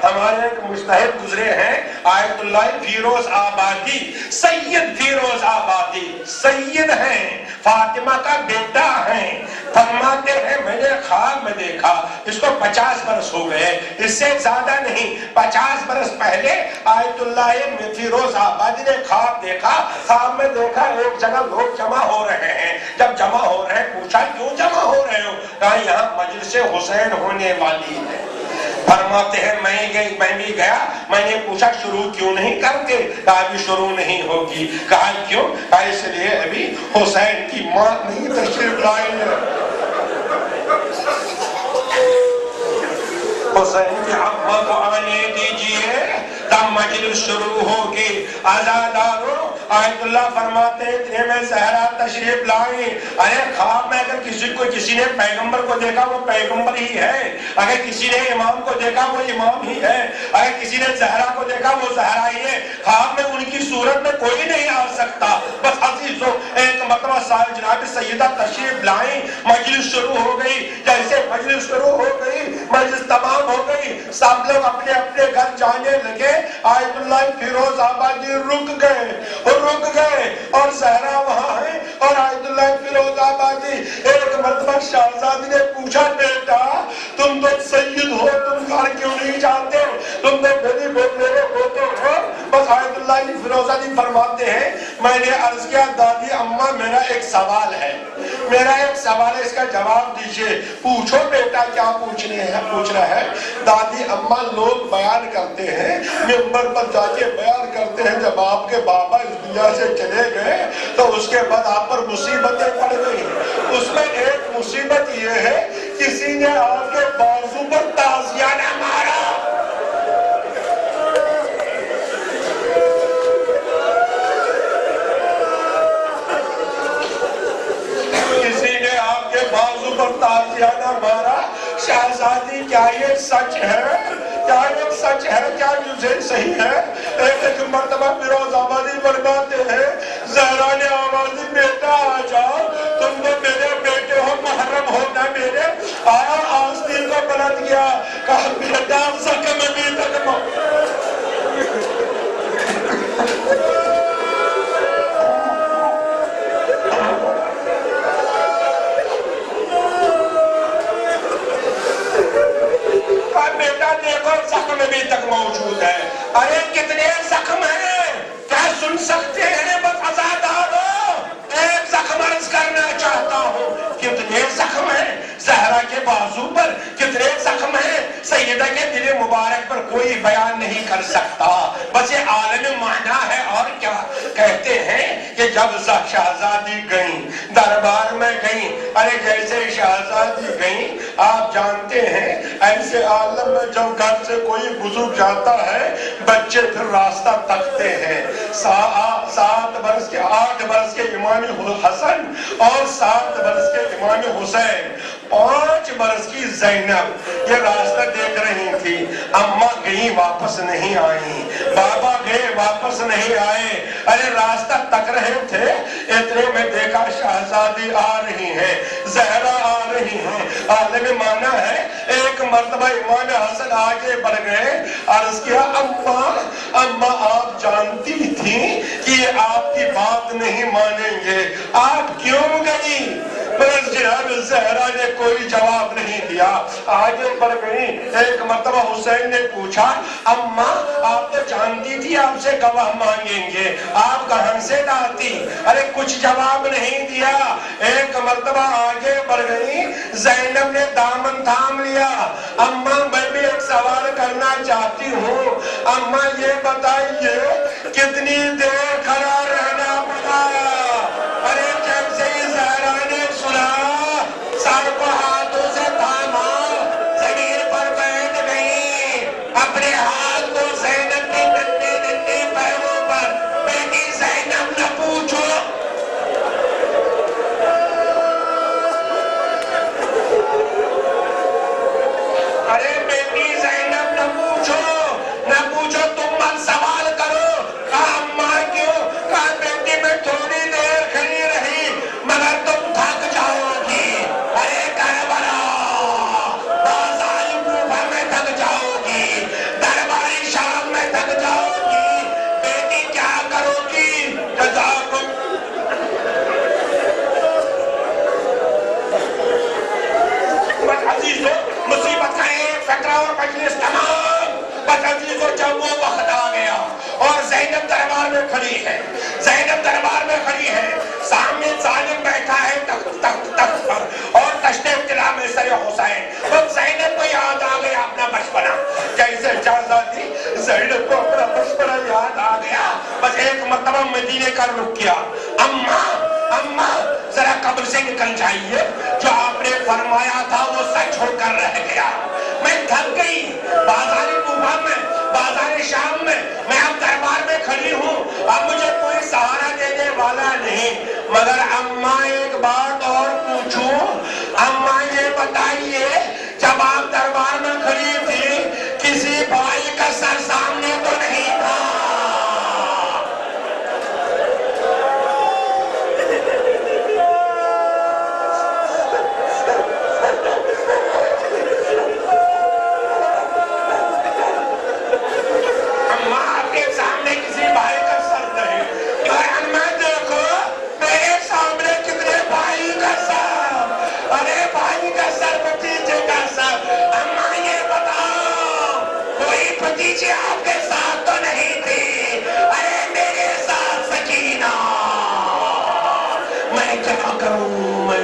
ہمارے ایک مجتہد گزرے ہیں آیت اللہ فیروز آبادی، سید فیروز آبادی، سید ہیں، فاطمہ کا بیٹا ہیں، فرماتے ہیں میں نے خواب میں دیکھا، اس کو 50 برس ہو گئے، اس سے زیادہ نہیں، 50 برس پہلے آیت اللہ فیروز آبادی نے خواب دیکھا، خواب میں دیکھا ایک جگہ لوگ جمع ہو رہے ہیں، جب جمع ہو رہے ہیں پوچھا کیوں جمع ہو رہے ہو؟ کہا یہاں مجلس حسین ہونے والی ہے۔ فرماتے ہیں میں بھی گیا، میں نے پوچھا شروع کیوں نہیں کرتے؟ کہا ابھی شروع نہیں ہوگی۔ کہا کیوں؟ کہا اس لیے ابھی حسین کی ماں نہیں تشریف لائی ہے، حسین کی اماں کو آنے دیجئے تب مجلس شروع ہوگی۔ آزاداروں آیت اللہ فرماتے ہیں اتنے میں زہرا تشریف لائیں۔ ارے خواب میں اگر کسی نے پیغمبر کو دیکھا وہ پیغمبر ہی ہے، اگر کسی نے امام کو دیکھا وہ امام ہی ہے، اگر کسی نے زہرا کو دیکھا وہ زہرا ہی ہے۔ خواب میں ان کی صورت میں کوئی نہیں آ سکتا۔ بس عزیزو ایک مرتبہ جناب سیدہ تشریف لائیں، مجلس شروع ہو گئی۔ جیسے مجلس شروع ہو گئی، مجلس تمام ہو گئی، سب لوگ اپنے اپنے گھر جانے لگے۔ آیت اللہ فیروز آبادی رک گئے اور زہرا وہاں ہے اور آیت اللہ فیروز آبادی۔ ایک مرتبہ شہزادی نے پوچھا بیٹا تم تو سید ہو، تم گھر کیوں نہیں جاتے؟ تم تو میرے بیٹے ہو۔ بس آیت اللہ فیروز آبادی فرماتے ہیں میں نے عرض کیا دادی اماں میرا ایک سوال ہے، اس کا جواب دیجئے۔ پوچھو بیٹا کیا پوچھنا ہے؟ دادی اماں لوگ بیان کرتے ہیں، منبر پر جا کے بیان کرتے ہیں جب آپ کے بابا اس دنیا سے چلے گئے تو اس کے بعد آپ پر مصیبتیں پڑ گئی۔ اس میں ایک مصیبت یہ ہے کسی نے آپ کے بازو پر تازیہ نہ مارا۔ بازو پر تازیہ نہ مارا۔ شہزادی کیا یہ سچ ہے؟ کیا یہ صحیح ہے؟ ایک مرتبہ فیروز آبادی فرماتے ہیں زہرا نے آواز دی بیٹا آ جاؤ، تم تو میرے بیٹے ہو، محرم ہونا میرے۔ آیا آستین کو پلٹ گیا، کہا بیٹا زخم بھی تک بیٹا دیکھو زخم بھی تک موجود ہے۔ ارے کتنے زخم ہیں کیا سن سکتے ہیں؟ بس آزادارو ایک زخم عرض کرنا چاہتا ہوں، کتنے زخم ہیں زہرا کے بازو پر، کتنے زخم ہیں سیدہ کے دل مبارک پر، کوئی بیان نہیں کر سکتا۔ بس یہ عالم معنی ہے۔ اور کیا کہتے ہیں کہ جب شہزادی گئیں دربار میں گئیں، ارے جیسے شہزادی گئیں آپ جانتے ہیں ایسے عالم میں جب گھر سے کوئی بزرگ جاتا ہے بچے پھر راستہ تکتے ہیں۔ 8 برس کے امام حسن اور 7 برس کے امام حسین، 5 برس کی زینب یہ راستہ دیکھ رہی تھی۔ اماں گئی واپس نہیں آئیں، بابا گئے واپس نہیں آئے، ارے راستہ تک رہے تھے۔ اتنے میں دیکھا شہزادی آ رہی ہیں، زہرا آ رہی ہیں۔ عالم معنی ہے ایک مرتبہ امام حسن آگے بڑھ گئے، عرض کیا اماں آپ جانتی تھیں کہ یہ آپ کی بات نہیں مانیں گے، آپ کیوں گئی؟ بس جناب زہرا نے کوئی جواب نہیں دیا، آگے بڑھ گئی۔ ایک مرتبہ حسین نے پوچھا اماں آپ تو جانتی تھی آپ سے گواہ مانگیں گے، آپ کہاں سے لاتی؟ ارے کچھ جواب نہیں دیا۔ ایک مرتبہ آگے بڑھ گئی، زینب نے دامن تھام لیا، اماں میں بھی ایک سوال کرنا چاہتی ہوں، اماں یہ بتائیے کتنی دیر کھڑا رہنا پڑا؟ ارے جب سے زہرا نے سنا سر کو ہاتھوں سے تھاما، زمین پر بیٹھ گئی، اپنے ہاتھ کو زینب کی ننھے پیروں پر، بیٹی زینب نہ پوچھو، ارے بیٹی زینب نہ پوچھو تم مت سوال کرو۔ کہا اماں کیوں؟ مجلس تمام بس عزیزو جب وہ وقت آ گیا اور زینب دربار میں کھڑی ہے، زینب دربار میں کھڑی ہے، سامنے ظالم بیٹھا ہے تخت پر اور تشت طلا میں سر حسین، اب زینب کو یاد آ گیا اپنا بچپنا، جیسے شہزادی زینب کو اپنا بچپنا یاد آ گیا، بس ایک مرتبہ مدینے کا رخ کیا، اماں ذرا قبر سے نکل جائیے، جو آپ نے فرمایا تھا وہ سچ ہو کر رہ گیا، میں تھک گئی، بازار کوفہ میں، بازار شام میں، میں اب دربار میں کھڑی ہوں، اب مجھے کوئی سہارا دینے والا نہیں، مگر اماں ایک بات اور پوچھوں، اماں یہ بتائیے جب آپ دربار میں کھڑی تھی کسی بھائی کا سر سامنے تو نہیں تھا؟ آپ کے ساتھ تو نہیں تھی، ارے میرے ساتھ سکینہ، میں کیا کروں، میں